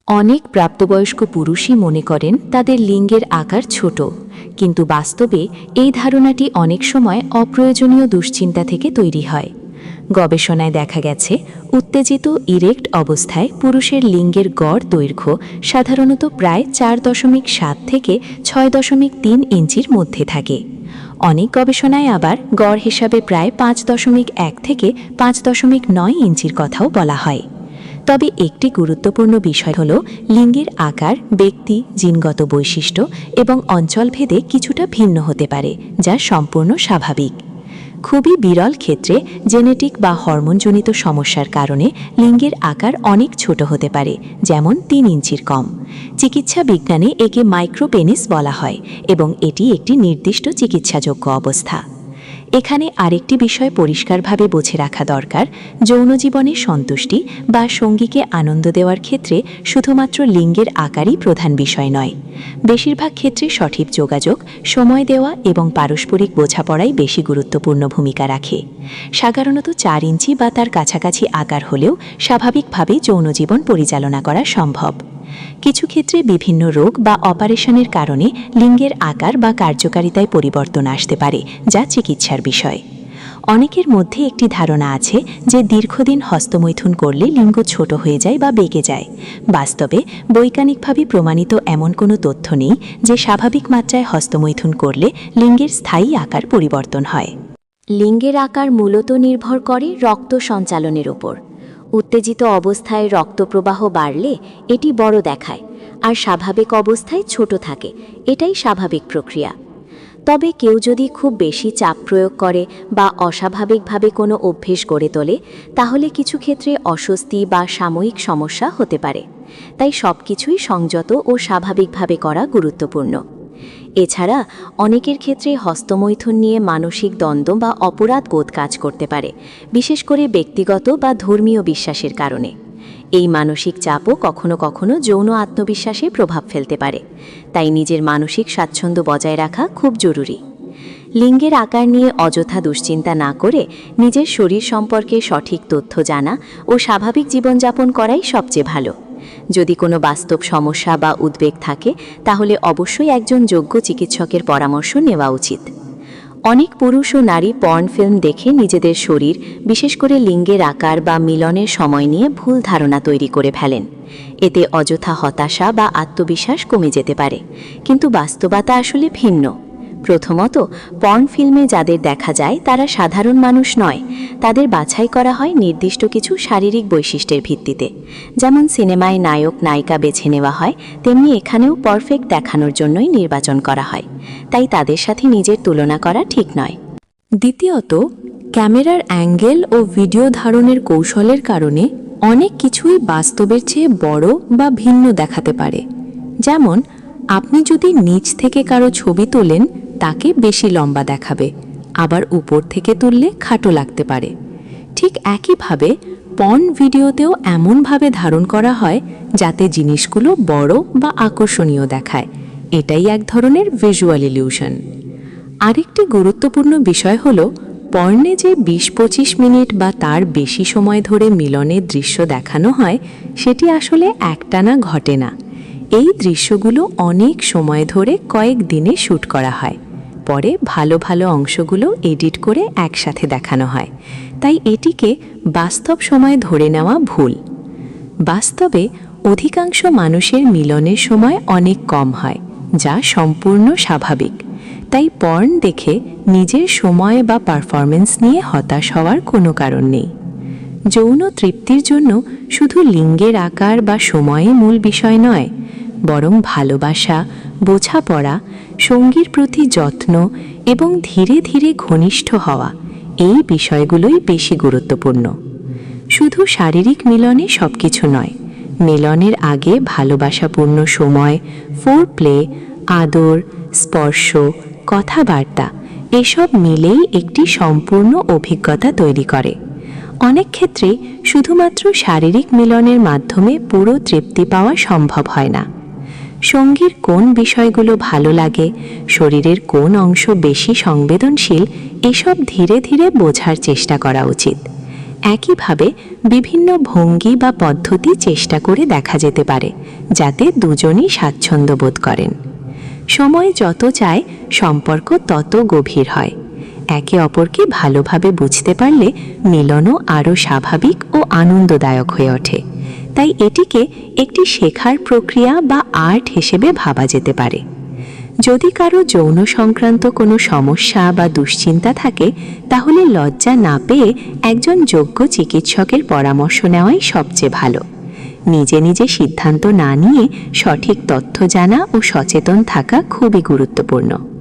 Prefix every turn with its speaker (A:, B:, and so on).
A: অনেক প্রাপ্তবয়স্ক পুরুষই মনে করেন তাদের লিঙ্গের আকার ছোট, কিন্তু বাস্তবে এই ধারণাটি অনেক সময় অপ্রয়োজনীয় দুশ্চিন্তা থেকে তৈরি হয়। গবেষণায় দেখা গেছে, উত্তেজিত ইরেক্ট অবস্থায় পুরুষের লিঙ্গের গড় দৈর্ঘ্য সাধারণত প্রায় 4.7 থেকে 6.3 ইঞ্চির মধ্যে থাকে। অনেক গবেষণায় আবার গড় হিসাবে প্রায় 5.1 থেকে 5.9 ইঞ্চির কথাও বলা হয়। তবে একটি গুরুত্বপূর্ণ বিষয় হল, লিঙ্গের আকার ব্যক্তি, জিনগত বৈশিষ্ট্য এবং অঞ্চলভেদে কিছুটা ভিন্ন হতে পারে, যা সম্পূর্ণ স্বাভাবিক। খুবই বিরল ক্ষেত্রে জেনেটিক বা হরমোনজনিত সমস্যার কারণে লিঙ্গের আকার অনেক ছোট হতে পারে, যেমন 3 ইঞ্চির কম। চিকিৎসা বিজ্ঞানে একে মাইক্রোপেনিস বলা হয় এবং এটি একটি নির্দিষ্ট চিকিৎসাযোগ্য অবস্থা। এখানে আরেকটি বিষয় পরিষ্কারভাবে বুঝে রাখা দরকার, যৌন জীবনে সন্তুষ্টি বা সঙ্গীকে আনন্দ দেওয়ার ক্ষেত্রে শুধুমাত্র লিঙ্গের আকারই প্রধান বিষয় নয়। বেশিরভাগ ক্ষেত্রে সঠিক যোগাযোগ, সময় দেওয়া এবং পারস্পরিক বোঝাপড়াই বেশি গুরুত্বপূর্ণ ভূমিকা রাখে। সাধারণত 4 ইঞ্চি বা তার কাছাকাছি আকার হলেও স্বাভাবিকভাবেই যৌন জীবন পরিচালনা করা সম্ভব। কিছু ক্ষেত্রে বিভিন্ন রোগ বা অপারেশনের কারণে লিঙ্গের আকার বা কার্যকারিতায় পরিবর্তন আসতে পারে, যা চিকিৎসার বিষয়। অনেকের মধ্যে একটি ধারণা আছে যে দীর্ঘদিন হস্তমৈথুন করলে লিঙ্গ ছোট হয়ে যায় বা বেঁকে যায়। বাস্তবে বৈজ্ঞানিকভাবে প্রমাণিত এমন কোনো তথ্য নেই যে স্বাভাবিক মাত্রায় হস্তমৈথুন করলে লিঙ্গের স্থায়ী আকার পরিবর্তন হয়।
B: লিঙ্গের আকার মূলত নির্ভর করে রক্ত সঞ্চালনের ওপর। উত্তেজিত অবস্থায় রক্তপ্রবাহ বাড়লে এটি বড় দেখায়, আর স্বাভাবিক অবস্থায় ছোট থাকে। এটাই স্বাভাবিক প্রক্রিয়া। তবে কেউ যদি খুব বেশি চাপ প্রয়োগ করে বা অস্বাভাবিকভাবে কোনো অভ্যেস গড়ে তোলে, তাহলে কিছু ক্ষেত্রে অস্বস্তি বা সাময়িক সমস্যা হতে পারে। তাই সবকিছুই সংযত ও স্বাভাবিকভাবে করা গুরুত্বপূর্ণ। এছাড়া অনেকের ক্ষেত্রে হস্তমৈথুন নিয়ে মানসিক দ্বন্দ্ব বা অপরাধ বোধ কাজ করতে পারে, বিশেষ করে ব্যক্তিগত বা ধর্মীয় বিশ্বাসের কারণে। এই মানসিক চাপও কখনো কখনো যৌন আত্মবিশ্বাসে প্রভাব ফেলতে পারে। তাই নিজের মানসিক স্বাচ্ছন্দ্য বজায় রাখা খুব জরুরি। লিঙ্গের আকার নিয়ে অযথা দুশ্চিন্তা না করে নিজের শরীর সম্পর্কে সঠিক তথ্য জানা ও স্বাভাবিক জীবনযাপন করাই সবচেয়ে ভালো। যদি কোনো বাস্তব সমস্যা বা উদ্বেগ থাকে, তাহলে অবশ্যই একজন যোগ্য চিকিৎসকের পরামর্শ নেওয়া উচিত। অনেক পুরুষ ও নারী পর্ন ফিল্ম দেখে নিজেদের শরীর, বিশেষ করে লিঙ্গের আকার বা মিলনের সময় নিয়ে ভুল ধারণা তৈরি করে ফেলেন। এতে অযথা হতাশা বা আত্মবিশ্বাস কমে যেতে পারে, কিন্তু বাস্তবতা আসলে ভিন্ন। প্রথমত, পর্ন ফিল্মে যাদের দেখা যায় তারা সাধারণ মানুষ নয়। তাদের বাছাই করা হয় নির্দিষ্ট কিছু শারীরিক বৈশিষ্ট্যের ভিত্তিতে। যেমন সিনেমায় নায়ক নায়িকা বেছে নেওয়া হয়, তেমনি এখানেও পারফেক্ট দেখানোর জন্যই নির্বাচন করা হয়। তাই তাদের সাথে নিজের তুলনা করা ঠিক নয়।
A: দ্বিতীয়ত, ক্যামেরার অ্যাঙ্গেল ও ভিডিও ধারণের কৌশলের কারণে অনেক কিছুই বাস্তবের চেয়ে বড় বা ভিন্ন দেখাতে পারে। যেমন, আপনি যদি নিচ থেকে কারো ছবি তোলেন, তাকে বেশি লম্বা দেখাবে, আবার উপর থেকে তুললে খাটো লাগতে পারে। ঠিক একইভাবে পর্ন ভিডিওতেও এমনভাবে ধারণ করা হয় যাতে জিনিসগুলো বড় বা আকর্ষণীয় দেখায়। এটাই এক ধরনের ভিজুয়াল ইলিউশন। আরেকটি গুরুত্বপূর্ণ বিষয় হল, পর্নে যে 20-25 মিনিট বা তার বেশি সময় ধরে মিলনের দৃশ্য দেখানো হয়, সেটি আসলে একটানা ঘটে না। এই দৃশ্যগুলো অনেক সময় ধরে কয়েক দিনে শ্যুট করা হয়। পরে ভালো ভালো অংশগুলো এডিট করে একসাথে দেখানো হয়। তাই এটিকে বাস্তব সময় ধরে নেওয়া ভুল। বাস্তবে অধিকাংশ মানুষের মিলনের সময় অনেক কম হয়, যা সম্পূর্ণ স্বাভাবিক। তাই পর্ন দেখে নিজের সময় বা পারফরমেন্স নিয়ে হতাশ হওয়ার কোনো কারণ নেই। যৌন তৃপ্তির জন্য শুধু লিঙ্গের আকার বা সময়ে মূল বিষয় নয়, বরং ভালোবাসা, বোঝাপড়া, সঙ্গীর প্রতি যত্ন এবং ধীরে ধীরে ঘনিষ্ঠ হওয়া, এই বিষয়গুলোই বেশি গুরুত্বপূর্ণ। শুধু শারীরিক মিলনে সবকিছু নয়, মিলনের আগে ভালোবাসাপূর্ণ সময়, ফোরপ্লে, আদর, স্পর্শ, কথাবার্তা, এসব মিলেই একটি সম্পূর্ণ অভিজ্ঞতা তৈরি করে। অনেক ক্ষেত্রে শুধুমাত্র শারীরিক মিলনের মাধ্যমে পুরো তৃপ্তি পাওয়া সম্ভব হয় না। সঙ্গীর কোন বিষয়গুলো ভালো লাগে, শরীরের কোন অংশ বেশি সংবেদনশীল, এসব ধীরে ধীরে বোঝার চেষ্টা করা উচিত। একইভাবে বিভিন্ন ভঙ্গি বা পদ্ধতি চেষ্টা করে দেখা যেতে পারে, যাতে দুজনই স্বাচ্ছন্দ্য বোধ করেন। সময় যত যায় সম্পর্ক তত গভীর হয়। একে অপরকে ভালোভাবে বুঝতে পারলে মিলনও আরও স্বাভাবিক ও আনন্দদায়ক হয়ে ওঠে। তাই এটিকে একটি শেখার প্রক্রিয়া বা আর্ট হিসেবে ভাবা যেতে পারে। যদি কারো যৌন সংক্রান্ত কোনো সমস্যা বা দুশ্চিন্তা থাকে, তাহলে লজ্জা না পেয়ে একজন যোগ্য চিকিৎসকের পরামর্শ নেওয়াই সবচেয়ে ভালো। নিজে নিজে সিদ্ধান্ত না নিয়ে সঠিক তথ্য জানা ও সচেতন থাকা খুবই গুরুত্বপূর্ণ।